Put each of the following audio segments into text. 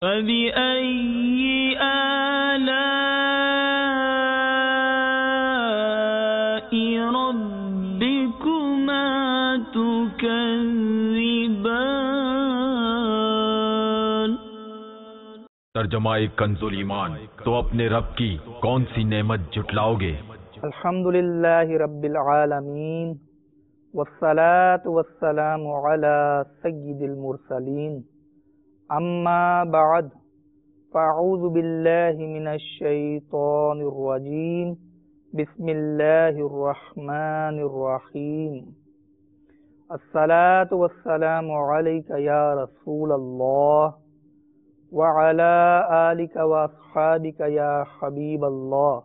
فَبِأَيِّ آلَاءِ رَبِّكُمَا تُكَذِّبَانِ۔ ترجمہ کنز ایمان، تو اپنے رب کی کون سی نعمت جھٹلاؤ گے؟ الحمدللہ رب العالمین، والصلاة والسلام علی سید المرسلین، اما بعد، فاعوذ باللہ من الشیطان الرجیم، بسم اللہ الرحمن الرحیم۔ الصلاة والسلام علیک یا رسول اللہ، وعلی آلک واصحابک یا حبیب اللہ۔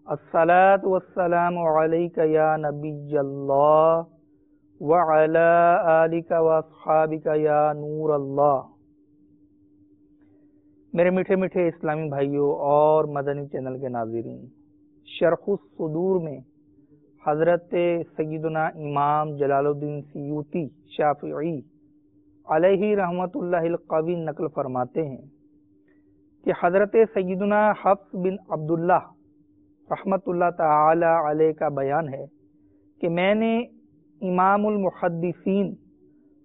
الصلاة والسلام علیک یا نبی اللہ، وعلی آلک واصحابک یا نور اللہ۔ میرے میٹھے میٹھے اسلامی بھائیوں اور مدنی چینل کے ناظرین، شرح الصدور میں حضرت سیدنا امام جلال الدین سیوطی شافعی علیہ رحمت اللہ القوی نقل فرماتے ہیں کہ حضرت سیدنا حفص بن عبداللہ رحمت اللہ تعالی علیہ کا بیان ہے کہ میں نے امام المحدثین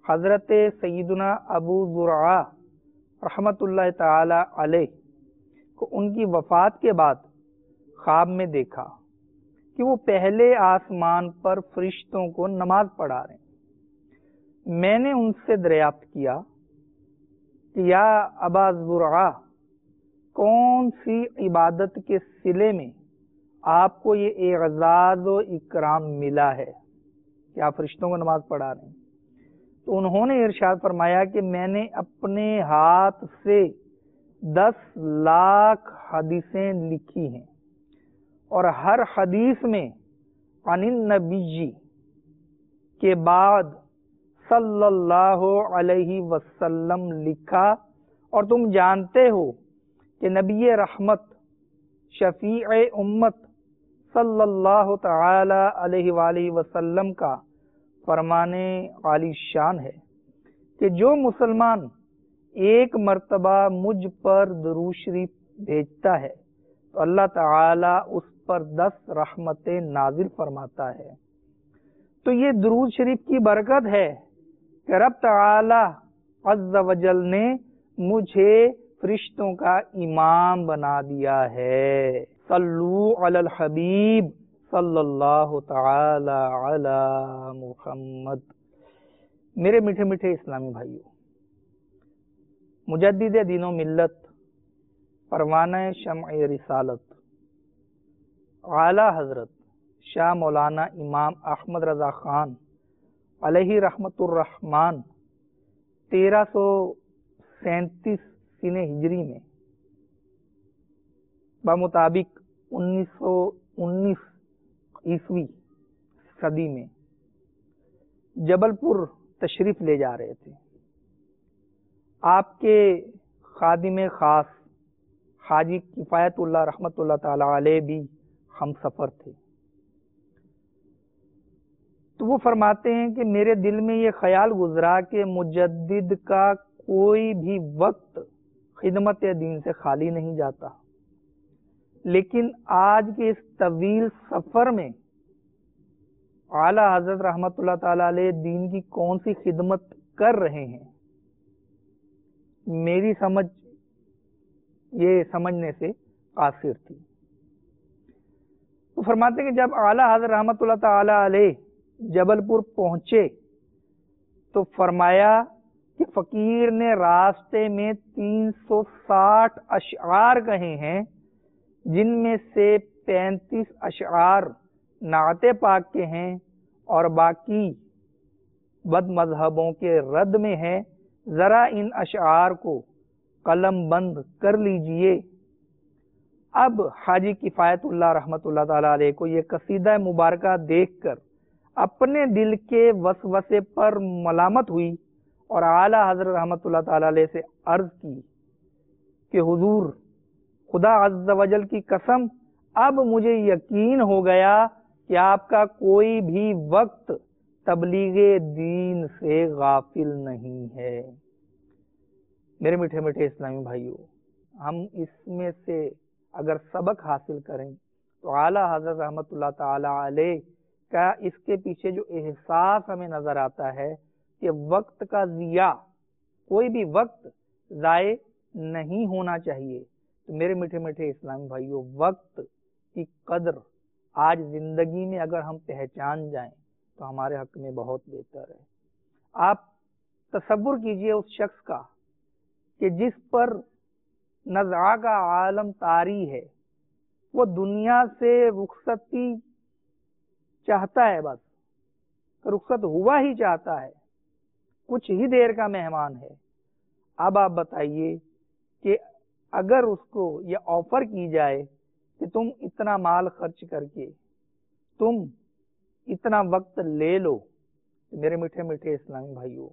حضرت سیدنا ابو زرعہ رحمت اللہ تعالی علیہ کو ان کی وفات کے بعد خواب میں دیکھا کہ وہ پہلے آسمان پر فرشتوں کو نماز پڑھا رہے ہیں۔ میں نے ان سے دریافت کیا کہ یا ابا زرعہ، کون سی عبادت کے صلے میں آپ کو یہ اعزاز و اکرام ملا ہے کہ آپ فرشتوں کو نماز پڑھا رہے ہیں؟ تو انہوں نے ارشاد فرمایا کہ میں نے اپنے ہاتھ سے 10 لاکھ حدیثیں لکھی ہیں اور ہر حدیث میں عن النبی کے بعد صلی اللہ علیہ وسلم لکھا، اور تم جانتے ہو کہ نبی رحمت شفیع امت صلی اللہ تعالی علیہ وآلہ وسلم کا فرمانے عالی شان ہے کہ جو مسلمان ایک مرتبہ مجھ پر درود شریف بھیجتا ہے تو اللہ تعالی اس پر 10 رحمتیں نازل فرماتا ہے۔ تو یہ درود شریف کی برکت ہے کہ رب تعالی عز و جل نے مجھے فرشتوں کا امام بنا دیا ہے۔ صلو علی الحبیب صلی اللہ تعالی علی محمد۔ میرے میٹھے میٹھے اسلامی بھائیوں، مجدد دین و ملت، پروانہ شمع رسالت، اعلیٰ حضرت شاہ مولانا امام احمد رضا خان علیہ رحمت الرحمن 1337 سنہ ہجری میں بمطابق 1919 عیسوی صدی میں جبل پور تشریف لے جا رہے تھے۔ آپ کے خادم خاص حاجی کفایت اللہ رحمت اللہ تعالی علیہ بھی ہم سفر تھے۔ تو وہ فرماتے ہیں کہ میرے دل میں یہ خیال گزرا کہ مجدد کا کوئی بھی وقت خدمت دین سے خالی نہیں جاتا، لیکن آج کے اس طویل سفر میں اعلیٰ حضرت رحمت اللہ تعالی علیہ دین کی کون سی خدمت کر رہے ہیں؟ میری سمجھ یہ سمجھنے سے قاصر تھی۔ وہ فرماتے ہیں کہ جب اعلیٰ حضرت رحمت اللہ تعالی علیہ جبل پور پہنچے تو فرمایا کہ فقیر نے راستے میں 360 اشعار کہے ہیں، جن میں سے 35 اشعار نعت پاک کے ہیں اور باقی بد مذہبوں کے رد میں ہیں۔ ذرا ان اشعار کو قلم بند کر لیجئے۔ اب حاجی کفایت اللہ رحمت اللہ تعالی علیہ کو یہ قصیدہ مبارکہ دیکھ کر اپنے دل کے وسوسے پر ملامت ہوئی اور اعلیٰ حضرت رحمت اللہ تعالی علیہ سے عرض کی کہ حضور، خدا عز و جل کی قسم، اب مجھے یقین ہو گیا کہ آپ کا کوئی بھی وقت تبلیغ دین سے غافل نہیں ہے۔ میرے میٹھے میٹھے اسلامی بھائیوں، ہم اس میں سے اگر سبق حاصل کریں تو اعلیٰ حضرت رحمت اللہ تعالی علیہ کا اس کے پیچھے جو احساس ہمیں نظر آتا ہے کہ وقت کا ضیاع، کوئی بھی وقت ضائع نہیں ہونا چاہیے۔ تو میرے میٹھے میٹھے اسلامی بھائیوں، وقت کی قدر آج زندگی میں اگر ہم پہچان جائیں تو ہمارے حق میں بہت بہتر ہے۔ آپ تصور کیجئے اس شخص کا کہ جس پر نزعہ کا عالم طاری ہے، وہ دنیا سے رخصتی چاہتا ہے، بس رخصت ہوا ہی چاہتا ہے، کچھ ہی دیر کا مہمان ہے۔ اب آپ بتائیے کہ اگر اس کو یہ آفر کی جائے کہ تم اتنا مال خرچ کر کے تم اتنا وقت لے لو، میرے میٹھے میٹھے اسلامی بھائیوں،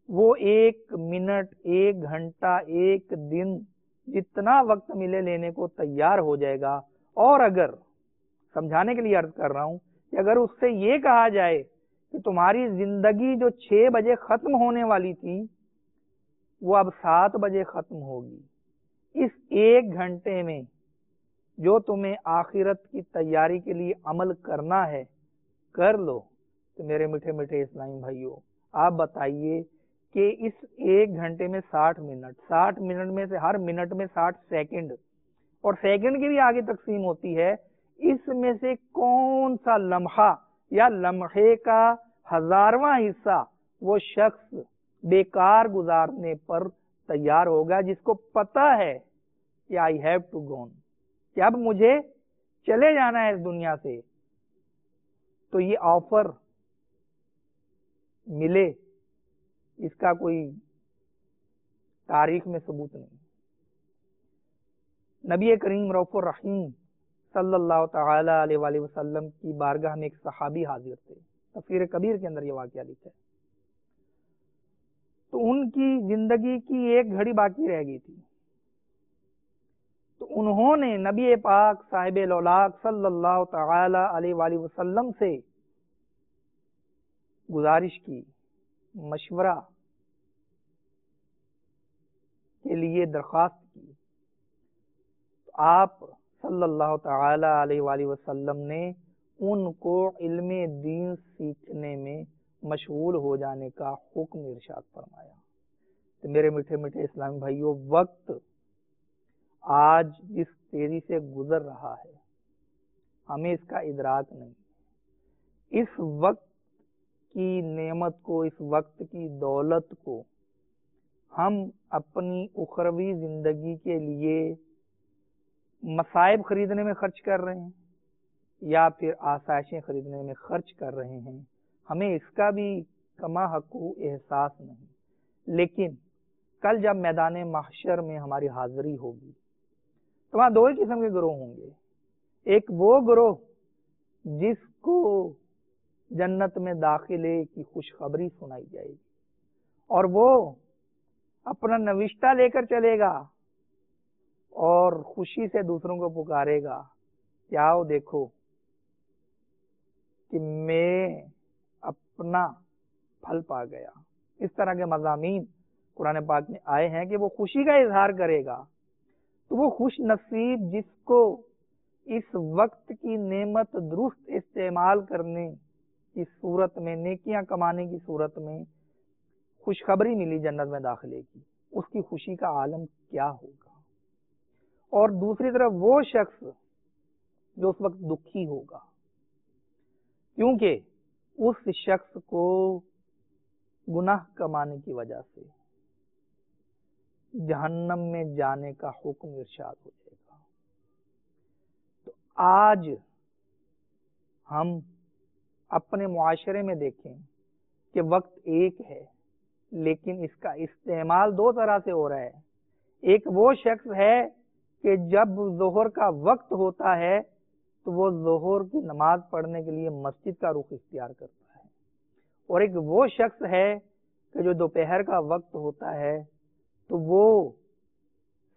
وہ 1 منٹ، 1 گھنٹہ، 1 دن، جتنا وقت ملے لینے کو تیار ہو جائے گا۔ اور اگر سمجھانے کے لیے عرض کر رہا ہوں کہ اگر اس سے یہ کہا جائے کہ تمہاری زندگی جو 6 بجے ختم ہونے والی تھی وہ اب 7 بجے ختم ہوگی، اس 1 گھنٹے میں جو تمہیں آخرت کی تیاری کے لیے عمل کرنا ہے کر لو، تو میرے میٹھے میٹھے اسلامی بھائیوں، آپ بتائیے کہ اس 1 گھنٹے میں 60 منٹ، 60 منٹ میں سے ہر منٹ میں 60 سیکنڈ، اور سیکنڈ کی بھی آگے تقسیم ہوتی ہے، اس میں سے کون سا لمحہ یا لمحے کا 1000واں حصہ وہ شخص بیکار گزارنے پر تیار ہوگا، جس کو پتا ہے کہ I have to go، کہ اب مجھے چلے جانا ہے اس دنیا سے۔ تو یہ آفر ملے، اس کا کوئی تاریخ میں ثبوت نہیں۔ نبی کریم رؤوف الرحیم صلی اللہ تعالی علیہ وآلہ وسلم کی بارگاہ میں ایک صحابی حاضر تھے، تفسیر کبیر کے اندر یہ واقعہ لکھا ہے۔ تو ان کی زندگی کی 1 گھڑی باقی رہ گئی تھی، تو انہوں نے نبی پاک صاحب الاولاق صلی اللہ تعالی علیہ وآلہ وسلم سے گزارش کی، مشورہ کے لیے درخواست کی۔ تو آپ صلی اللہ تعالی علیہ وآلہ وسلم نے ان کو علم دین سیکھنے میں مشغول ہو جانے کا حکم ارشاد فرمایا۔ تو میرے میٹھے میٹھے اسلامی بھائیوں، وقت آج جس تیزی سے گزر رہا ہے ہمیں اس کا ادراک نہیں۔ اس وقت کی نعمت کو، اس وقت کی دولت کو ہم اپنی اخروی زندگی کے لیے مصائب خریدنے میں خرچ کر رہے ہیں یا پھر آسائشیں خریدنے میں خرچ کر رہے ہیں، ہمیں اس کا بھی کما حق احساس نہیں۔ لیکن کل جب میدان محشر میں ہماری حاضری ہوگی تو وہاں 2 ہی قسم کے گروہ ہوں گے۔ ایک وہ گروہ جس کو جنت میں داخلے کی خوشخبری سنائی جائے گی، اور وہ اپنا نوشتہ لے کر چلے گا اور خوشی سے دوسروں کو پکارے گا کہ آؤ دیکھو کہ میں اپنا پھل پا گیا۔ اس طرح کے مضامین قرآن پاک میں آئے ہیں کہ وہ خوشی کا اظہار کرے گا۔ تو وہ خوش نصیب جس کو اس وقت کی نعمت درست استعمال کرنے کی صورت میں، نیکیاں کمانے کی صورت میں خوشخبری ملی جنت میں داخلے کی، اس کی خوشی کا عالم کیا ہوگا۔ اور دوسری طرف وہ شخص جو اس وقت دکھی ہوگا، کیونکہ اس شخص کو گناہ کمانے کی وجہ سے جہنم میں جانے کا حکم ارشاد ہو جائے گا۔ تو آج ہم اپنے معاشرے میں دیکھیں کہ وقت ایک ہے، لیکن اس کا استعمال 2 طرح سے ہو رہا ہے۔ ایک وہ شخص ہے کہ جب ظہر کا وقت ہوتا ہے تو وہ ظہر کی نماز پڑھنے کے لیے مسجد کا رخ اختیار کرتا ہے، اور ایک وہ شخص ہے کہ جو دوپہر کا وقت ہوتا ہے تو وہ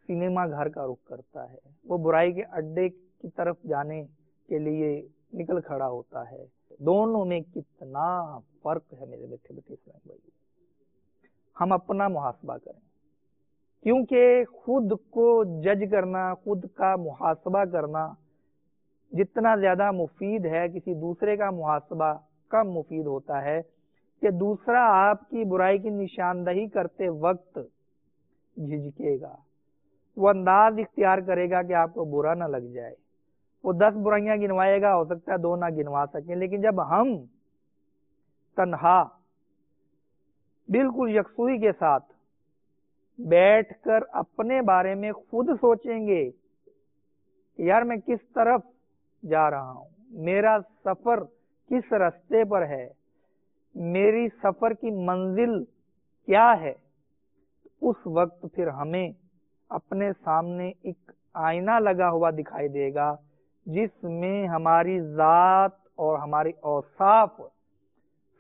سنیما گھر کا رخ کرتا ہے، وہ برائی کے اڈے کی طرف جانے کے لیے نکل کھڑا ہوتا ہے۔ دونوں میں کتنا فرق ہے میرے میٹھے میٹھے اسلامی بھائی۔ ہم اپنا محاسبہ کریں کیونکہ خود کو جج کرنا، خود کا محاسبہ کرنا جتنا زیادہ مفید ہے، کسی دوسرے کا محاسبہ کم مفید ہوتا ہے کہ دوسرا آپ کی برائی کی نشاندہی کرتے وقت جھجکے گا، وہ انداز اختیار کرے گا کہ آپ کو برا نہ لگ جائے، وہ 10 برائیاں گنوائے گا، ہو سکتا ہے 2 نہ گنوا سکیں، لیکن جب ہم تنہا بالکل یکسوئی کے ساتھ بیٹھ کر اپنے بارے میں خود سوچیں گے کہ یار میں کس طرف جا رہا ہوں، میرا سفر کس راستے پر ہے، میری سفر کی منزل کیا ہے، اس وقت پھر ہمیں اپنے سامنے ایک آئینہ لگا ہوا دکھائی دے گا جس میں ہماری ذات اور ہماری اوصاف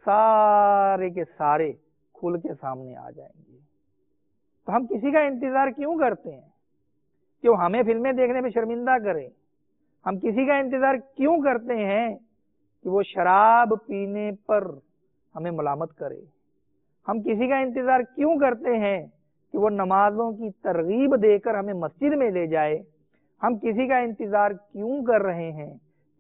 سارے کے سارے کھل کے سامنے آ جائیں گے۔ تو ہم کسی کا انتظار کیوں کرتے ہیں کہ وہ ہمیں فلمیں دیکھنے میں شرمندہ کرے؟ ہم کسی کا انتظار کیوں کرتے ہیں کہ وہ شراب پینے پر ہمیں ملامت کرے؟ ہم کسی کا انتظار کیوں کرتے ہیں کہ وہ نمازوں کی ترغیب دے کر ہمیں مسجد میں لے جائے؟ ہم کسی کا انتظار کیوں کر رہے ہیں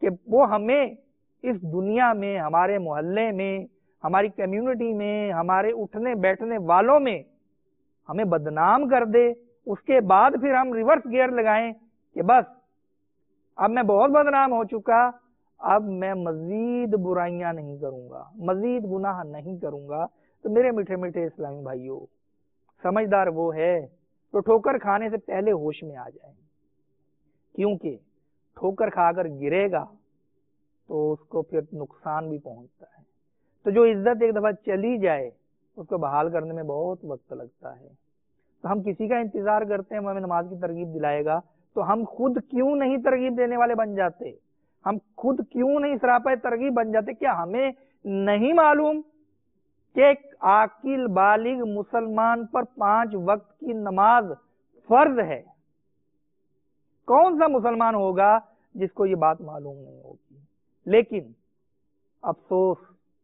کہ وہ ہمیں اس دنیا میں، ہمارے محلے میں، ہماری کمیونٹی میں، ہمارے اٹھنے بیٹھنے والوں میں ہمیں بدنام کر دے، اس کے بعد پھر ہم ریورس گیئر لگائیں کہ بس اب میں بہت بدنام ہو چکا، اب میں مزید برائیاں نہیں کروں گا، مزید گناہ نہیں کروں گا۔ تو میرے میٹھے میٹھے اسلامی بھائیوں، سمجھدار وہ ہے تو ٹھوکر کھانے سے پہلے ہوش میں آ جائیں، کیونکہ ٹھوکر کھا کر گرے گا تو اس کو پھر نقصان بھی پہنچتا ہے۔ تو جو عزت ایک دفعہ چلی جائے اس کو بحال کرنے میں بہت وقت لگتا ہے۔ تو ہم کسی کا انتظار کرتے ہیں وہ ہمیں نماز کی ترغیب دلائے گا، تو ہم خود کیوں نہیں ترغیب دینے والے بن جاتے؟ ہم خود کیوں نہیں سراپا ترغیب بن جاتے؟ کیا ہمیں نہیں معلوم کہ ایک عاقل بالغ مسلمان پر 5 وقت کی نماز فرض ہے؟ کون سا مسلمان ہوگا جس کو یہ بات معلوم نہیں ہوگی؟ لیکن افسوس،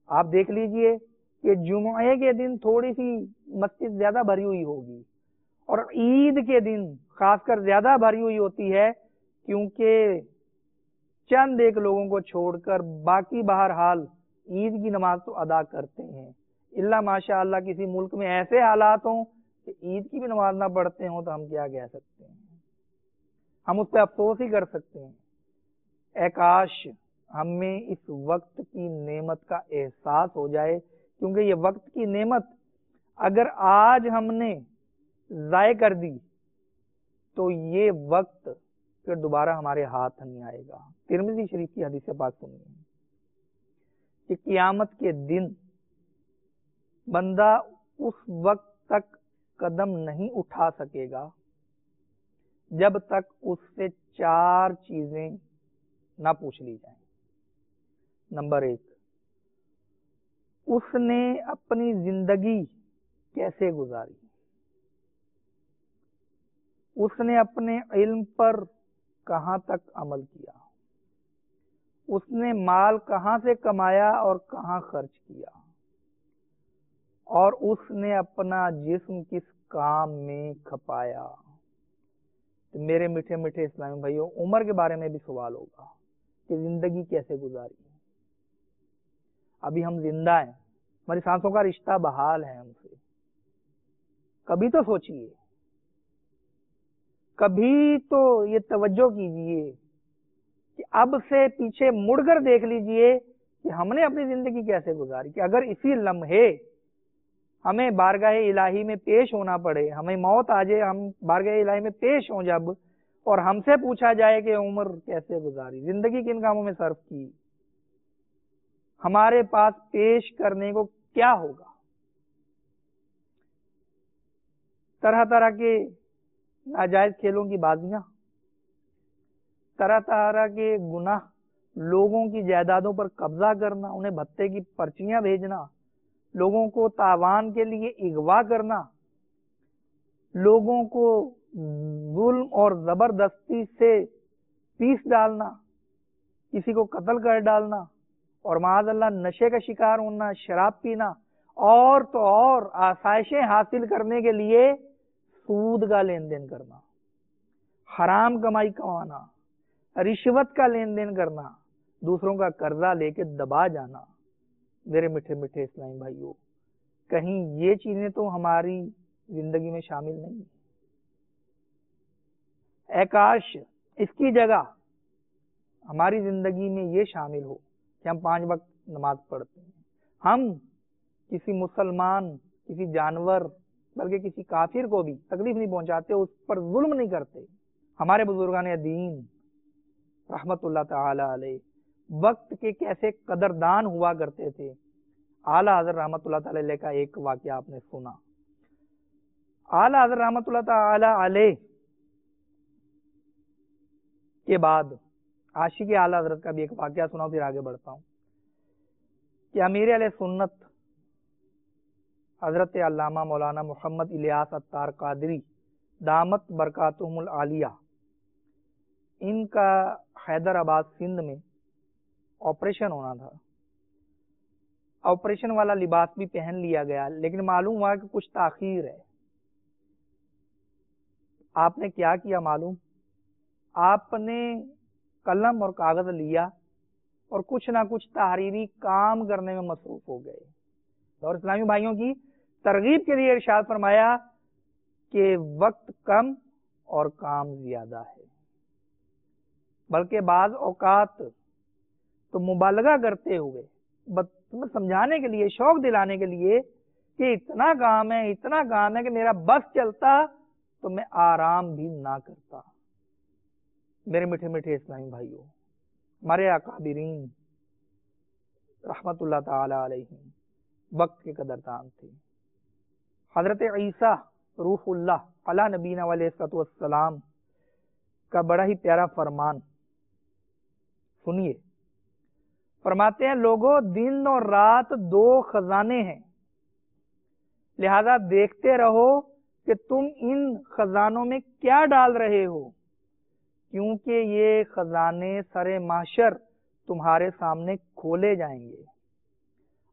آپ دیکھ لیجئے کہ جمعے کے دن تھوڑی سی مسجد زیادہ بھری ہوئی ہوگی اور عید کے دن خاص کر زیادہ بھری ہوئی ہوتی ہے، کیونکہ چند ایک لوگوں کو چھوڑ کر باقی بہرحال عید کی نماز تو ادا کرتے ہیں، اللہ ماشاء اللہ کسی ملک میں ایسے حالات ہوں کہ عید کی بھی نماز نہ پڑھتے ہوں تو ہم کیا کہہ سکتے ہیں؟ ہم اس پہ افسوس ہی کر سکتے ہیں۔ اے کاش ہمیں اس وقت کی نعمت کا احساس ہو جائے، کیونکہ یہ وقت کی نعمت اگر آج ہم نے ضائع کر دی تو یہ وقت پھر دوبارہ ہمارے ہاتھ نہیں آئے گا۔ ترمذی شریف کی حدیث پاک سنیے کہ قیامت کے دن بندہ اس وقت تک قدم نہیں اٹھا سکے گا جب تک اس سے 4 چیزیں نہ پوچھ لی جائیں۔ نمبر 1، اس نے اپنی زندگی کیسے گزاری؟ اس نے اپنے علم پر کہاں تک عمل کیا؟ اس نے مال کہاں سے کمایا اور کہاں خرچ کیا؟ اور اس نے اپنا جسم کس کام میں کھپایا؟ تو میرے میٹھے میٹھے اسلامی بھائیوں، عمر کے بارے میں بھی سوال ہوگا کہ زندگی کیسے گزاری؟ ابھی ہم زندہ ہیں، ہماری سانسوں کا رشتہ بحال ہے ہم سے، کبھی تو سوچئے، کبھی تو یہ توجہ کیجئے کہ اب سے پیچھے مڑ کر دیکھ لیجئے کہ ہم نے اپنی زندگی کیسے گزاری، کہ اگر اسی لمحے ہمیں بارگاہ الہی میں پیش ہونا پڑے، ہمیں موت آ جائے، ہم بارگاہ الہی میں پیش ہوں جب، اور ہم سے پوچھا جائے کہ عمر کیسے گزاری، زندگی کن کاموں میں صرف کی، ہمارے پاس پیش کرنے کو کیا ہوگا؟ طرح طرح کے ناجائز کھیلوں کی بازیاں، طرح طرح کے گناہ، لوگوں کی جائیدادوں پر قبضہ کرنا، انہیں بھتے کی پرچیاں بھیجنا، لوگوں کو تاوان کے لیے اغوا کرنا، لوگوں کو ظلم اور زبردستی سے پیس ڈالنا، کسی کو قتل کر ڈالنا، اور معاذ اللہ نشے کا شکار ہونا، شراب پینا، اور تو اور آسائشیں حاصل کرنے کے لیے سود کا لین دین کرنا، حرام کمائی کمانا، رشوت کا لین دین کرنا، دوسروں کا قرضہ لے کے دبا جانا، میرے میٹھے میٹھے اسلامی بھائیوں، کہیں یہ چیزیں تو ہماری زندگی میں شامل نہیں ہیں۔ اے کاش اس کی جگہ ہماری زندگی میں یہ شامل ہو کہ ہم 5 وقت نماز پڑھتے ہیں، ہم کسی مسلمان، کسی جانور، بلکہ کسی کافر کو بھی تکلیف نہیں پہنچاتے، اس پر ظلم نہیں کرتے۔ ہمارے بزرگان دین رحمت اللہ تعالی علیہ وقت کے کیسے قدردان ہوا کرتے تھے۔ اعلیٰ حضرت رحمت اللہ تعالی علیہ کا ایک واقعہ آپ نے سنا۔ اعلیٰ حضرت رحمت اللہ تعالی علیہ کے بعد عاشق اعلیٰ حضرت کا بھی ایک واقعہ سنا، پھر آگے بڑھتا ہوں کہ امیر علیہ سنت حضرت علامہ مولانا محمد الیاس عطار قادری دامت برکاتہم العالیہ، ان کا حیدرآباد سندھ میں آپریشن ہونا تھا۔ آپریشن والا لباس بھی پہن لیا گیا، لیکن معلوم ہوا کہ کچھ تاخیر ہے۔ آپ نے کیا کیا معلوم؟ آپ نے قلم اور کاغذ لیا اور کچھ نہ کچھ تحریری کام کرنے میں مصروف ہو گئے، اور اسلامی بھائیوں کی ترغیب کے لیے ارشاد فرمایا کہ وقت کم اور کام زیادہ ہے، بلکہ بعض اوقات تو مبالغہ کرتے ہوئے سمجھانے کے لیے، شوق دلانے کے لیے کہ اتنا کام ہے کہ میرا بس چلتا تو میں آرام بھی نہ کرتا۔ میرے میٹھے میٹھے اسلامی بھائیوں، ہمارے اکابرین رحمت اللہ تعالی علیہ وقت کے قدردان تھے۔ حضرت عیسیٰ روح اللہ علی نبینا علیہ السلام کا بڑا ہی پیارا فرمان سنیے۔ فرماتے ہیں، لوگوں دن اور رات 2 خزانے ہیں، لہذا دیکھتے رہو کہ تم ان خزانوں میں کیا ڈال رہے ہو، کیونکہ یہ خزانے سر محشر تمہارے سامنے کھولے جائیں گے۔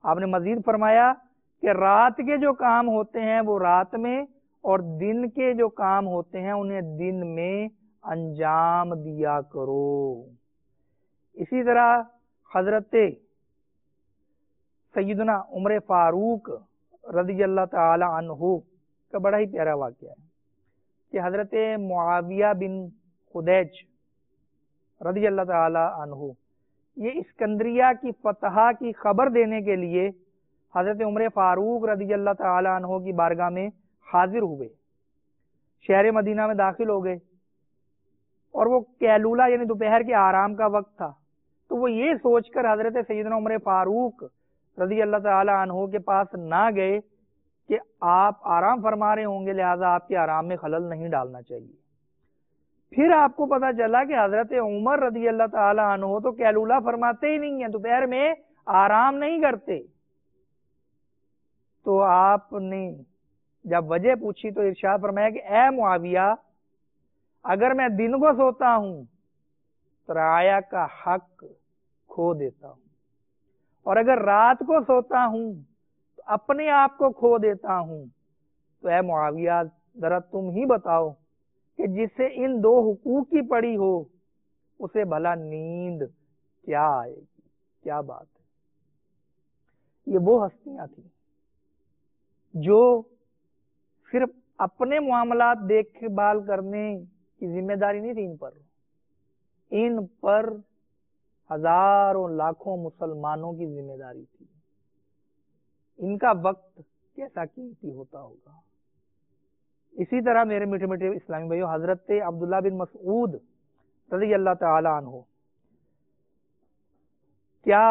آپ نے مزید فرمایا کہ رات کے جو کام ہوتے ہیں وہ رات میں، اور دن کے جو کام ہوتے ہیں انہیں دن میں انجام دیا کرو۔ اسی طرح حضرت سیدنا عمر فاروق رضی اللہ تعالی عنہ کا بڑا ہی پیارا واقعہ ہے کہ حضرت معاویہ بن خدیج رضی اللہ تعالی عنہ یہ اسکندریہ کی فتح کی خبر دینے کے لیے حضرت عمر فاروق رضی اللہ تعالی عنہ کی بارگاہ میں حاضر ہوئے، شہر مدینہ میں داخل ہو گئے، اور وہ کیلولہ یعنی دوپہر کے آرام کا وقت تھا، تو وہ یہ سوچ کر حضرت سیدنا عمر فاروق رضی اللہ تعالی عنہ کے پاس نہ گئے کہ آپ آرام فرما رہے ہوں گے، لہذا آپ کے آرام میں خلل نہیں ڈالنا چاہیے۔ پھر آپ کو پتا چلا کہ حضرت عمر رضی اللہ تعالی عنہ تو کیلولہ فرماتے ہی نہیں ہیں، دوپہر میں آرام نہیں کرتے۔ تو آپ نے جب وجہ پوچھی تو ارشاد فرمایا کہ اے معاویہ، اگر میں دن کو سوتا ہوں تو رعایا کا حق کھو دیتا ہوں، اور اگر رات کو سوتا ہوں تو اپنے آپ کو کھو دیتا ہوں۔ تو اے معاویہ، ذرا تم ہی بتاؤ کہ جسے ان 2 حقوق کی پڑی ہو اسے بھلا نیند کیا آئے گی؟ کیا بات ہے! یہ وہ ہستیاں تھیں جو صرف اپنے معاملات دیکھ بھال کرنے کی ذمہ داری نہیں تھی، ان پر ہزاروں لاکھوں مسلمانوں کی ذمہ داری تھی۔ ان کا وقت کیسا قیمتی ہوتا ہوگا۔ اسی طرح میرے میٹھے میٹھے اسلامی بھائیوں، حضرت عبداللہ بن مسعود رضی اللہ تعالی عنہ کیا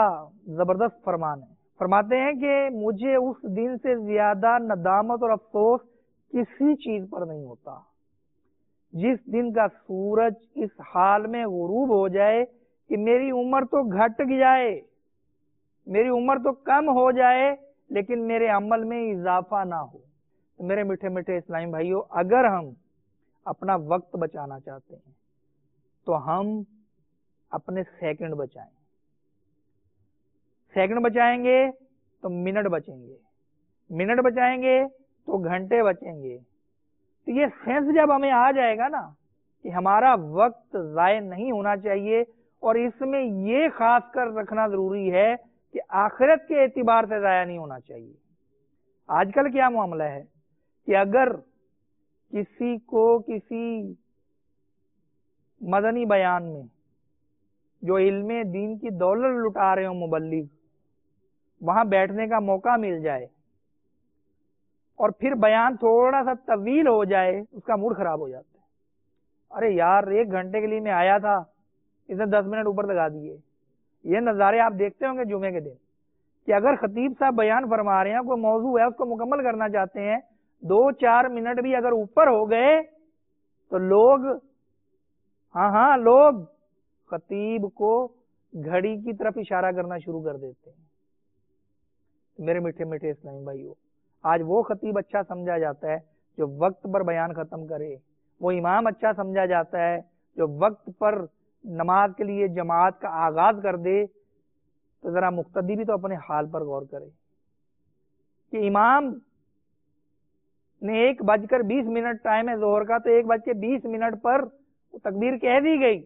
زبردست فرمان ہے۔ فرماتے ہیں کہ مجھے اس دن سے زیادہ ندامت اور افسوس کسی چیز پر نہیں ہوتا جس دن کا سورج اس حال میں غروب ہو جائے کہ میری عمر تو گھٹ جائے، میری عمر تو کم ہو جائے، لیکن میرے عمل میں اضافہ نہ ہو۔ میرے میٹھے میٹھے اسلامی بھائیوں، اگر ہم اپنا وقت بچانا چاہتے ہیں تو ہم اپنے سیکنڈ بچائیں۔ سیکنڈ بچائیں گے تو منٹ بچیں گے، منٹ بچائیں گے تو گھنٹے بچیں گے، تو یہ سینس جب ہمیں آ جائے گا نا کہ ہمارا وقت ضائع نہیں ہونا چاہیے، اور اس میں یہ خاص کر رکھنا ضروری ہے کہ آخرت کے اعتبار سے ضائع نہیں ہونا چاہیے۔ آج کل کیا معاملہ ہے کہ اگر کسی کو کسی مدنی بیان میں جو علم دین کی دولت لٹا رہے ہوں مبلغ، وہاں بیٹھنے کا موقع مل جائے اور پھر بیان تھوڑا سا طویل ہو جائے، اس کا موڈ خراب ہو جاتا ہے۔ ارے یار 1 گھنٹے کے لیے میں آیا تھا، اس نے 10 منٹ اوپر لگا دیے۔ یہ نظارے آپ دیکھتے ہوں گے جمعے کے دن کہ اگر خطیب صاحب بیان فرما رہے ہیں، کوئی موضوع ہے اس کو مکمل کرنا چاہتے ہیں، 2-4 منٹ بھی اگر اوپر ہو گئے تو لوگ لوگ خطیب کو گھڑی کی طرف اشارہ کرنا شروع کر دیتے ہیں۔ میرے میٹھے میٹھے اسلامی بھائیو، آج وہ خطیب اچھا سمجھا جاتا ہے جو وقت پر بیان ختم کرے، وہ امام اچھا سمجھا جاتا ہے جو وقت پر نماز کے لیے جماعت کا آغاز کر دے۔ تو ذرا مقتدی بھی تو اپنے حال پر غور کرے کہ امام نے 1:20 ٹائم ہے ظہر کا، تو 1:20 پر تکبیر کہہ دی گئی،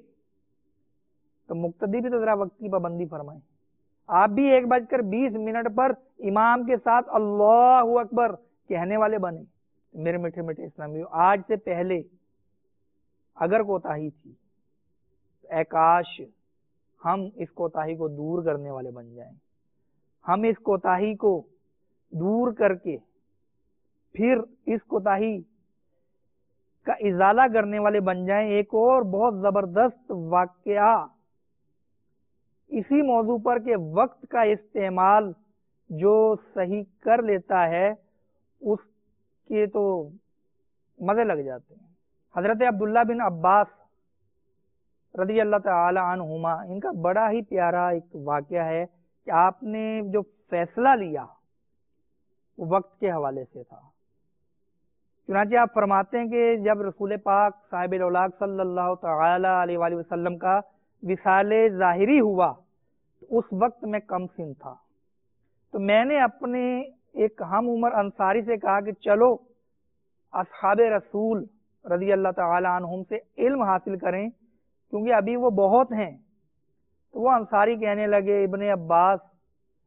تو مقتدی بھی تو ذرا وقت کی پابندی فرمائیں۔ آپ بھی 1:20 پر امام کے ساتھ اللہ اکبر کہنے والے بنے۔ میرے میٹھے میٹھے اسلامیوں، آج سے پہلے اگر کوتاہی تھی، اے کاش ہم اس کوتاہی کو دور کرنے والے بن جائیں۔ ہم اس کوتاہی کو دور کر کے پھر اس کوتاہی کا ازالہ کرنے والے بن جائیں۔ ایک اور بہت زبردست واقعہ اسی موضوع پر کہ وقت کا استعمال جو صحیح کر لیتا ہے اس کے تو مزے لگ جاتے ہیں۔ حضرت عبداللہ بن عباس رضی اللہ تعالی عنہما، ان کا بڑا ہی پیارا ایک واقعہ ہے کہ آپ نے جو فیصلہ لیا وہ وقت کے حوالے سے تھا۔ چنانچہ آپ فرماتے ہیں کہ جب رسول پاک صاحب الاولاق صلی اللہ تعالی علیہ وآلہ وسلم کا وصال ظاہری ہوا، تو اس وقت میں کم سن تھا، تو میں نے اپنے ایک ہم عمر انصاری سے کہا کہ چلو اصحاب رسول رضی اللہ تعالی عنہم سے علم حاصل کریں، کیونکہ ابھی وہ بہت ہیں۔ تو وہ انصاری کہنے لگے ابن عباس،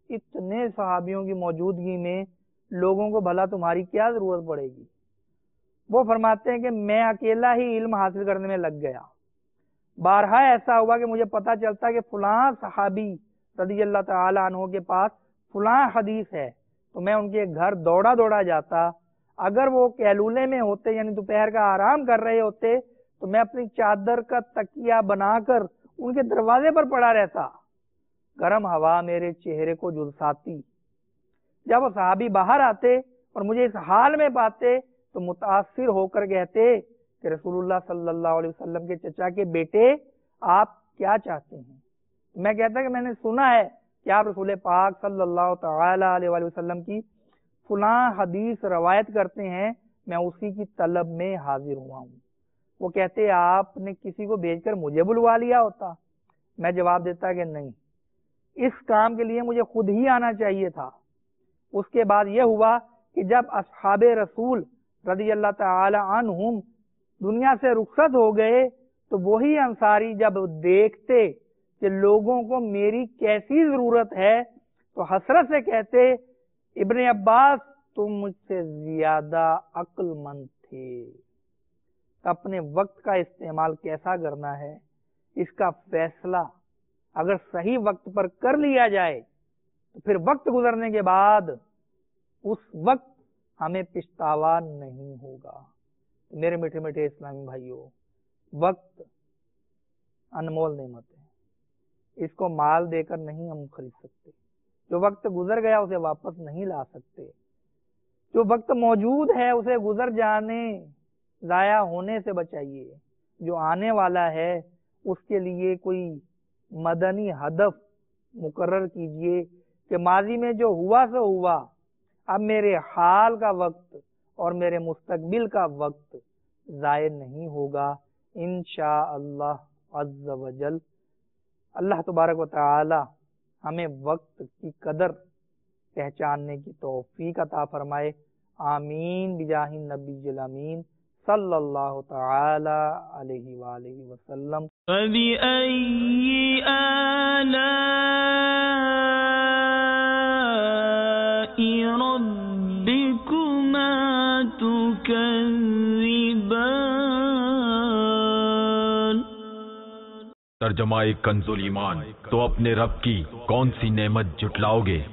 اتنے صحابیوں کی موجودگی میں لوگوں کو بھلا تمہاری کیا ضرورت پڑے گی؟ وہ فرماتے ہیں کہ میں اکیلا ہی علم حاصل کرنے میں لگ گیا۔ بارہا ایسا ہوا کہ مجھے پتا چلتا کہ فلاں صحابی رضی اللہ تعالی عنہ کے پاس فلاں حدیث ہے، تو میں ان کے گھر دوڑا دوڑا جاتا۔ اگر وہ کیلولے میں ہوتے یعنی دوپہر کا آرام کر رہے ہوتے تو میں اپنی چادر کا تکیہ بنا کر ان کے دروازے پر پڑا رہتا، گرم ہوا میرے چہرے کو جھلساتی۔ جب وہ صحابی باہر آتے اور مجھے اس حال میں پاتے تو متاثر ہو کر کہتے کہ رسول اللہ صلی اللہ علیہ وسلم کے چچا کے بیٹے آپ کیا چاہتے ہیں؟ میں کہتا کہ میں نے سنا ہے کہ آپ رسول پاک صلی اللہ تعالی علیہ وآلہ وسلم کی فلاں حدیث روایت کرتے ہیں، میں اسی کی طلب میں حاضر ہوا ہوں۔ وہ کہتے آپ نے کسی کو بھیج کر مجھے بلوا لیا ہوتا؟ میں جواب دیتا کہ نہیں، اس کام کے لیے مجھے خود ہی آنا چاہیے تھا۔ اس کے بعد یہ ہوا کہ جب اصحاب رسول رضی اللہ تعالی عنہم دنیا سے رخصت ہو گئے تو وہی انصاری جب دیکھتے کہ لوگوں کو میری کیسی ضرورت ہے تو حسرت سے کہتے ابن عباس تم مجھ سے زیادہ عقل مند تھے۔ اپنے وقت کا استعمال کیسا کرنا ہے، اس کا فیصلہ اگر صحیح وقت پر کر لیا جائے تو پھر وقت گزرنے کے بعد اس وقت ہمیں پچھتاوا نہیں ہوگا۔ میرے میٹھے میٹھے اسلامی بھائیوں، وقت انمول نعمت ہے، اس کو مال دے کر نہیں ہم خرید سکتے۔ جو وقت گزر گیا اسے واپس نہیں لا سکتے۔ جو وقت موجود ہے اسے گزر جانے، ضائع ہونے سے بچائیے۔ جو آنے والا ہے اس کے لیے کوئی مدنی ہدف مقرر کیجئے کہ ماضی میں جو ہوا سو ہوا، اب میرے حال کا وقت اور میرے مستقبل کا وقت ضائع نہیں ہوگا انشاءاللہ عز و جل۔ اللہ تبارک و تعالی ہمیں وقت کی قدر پہچاننے کی توفیق عطا فرمائے۔ آمین بجاہ النبی الامین صلی اللہ تعالی علیہ وآلہ وسلم۔ فبأي آلاء ربكما تكذبان۔ ترجمہ کنز ایمان، تو اپنے رب کی کون سی نعمت جھٹلاؤ گے؟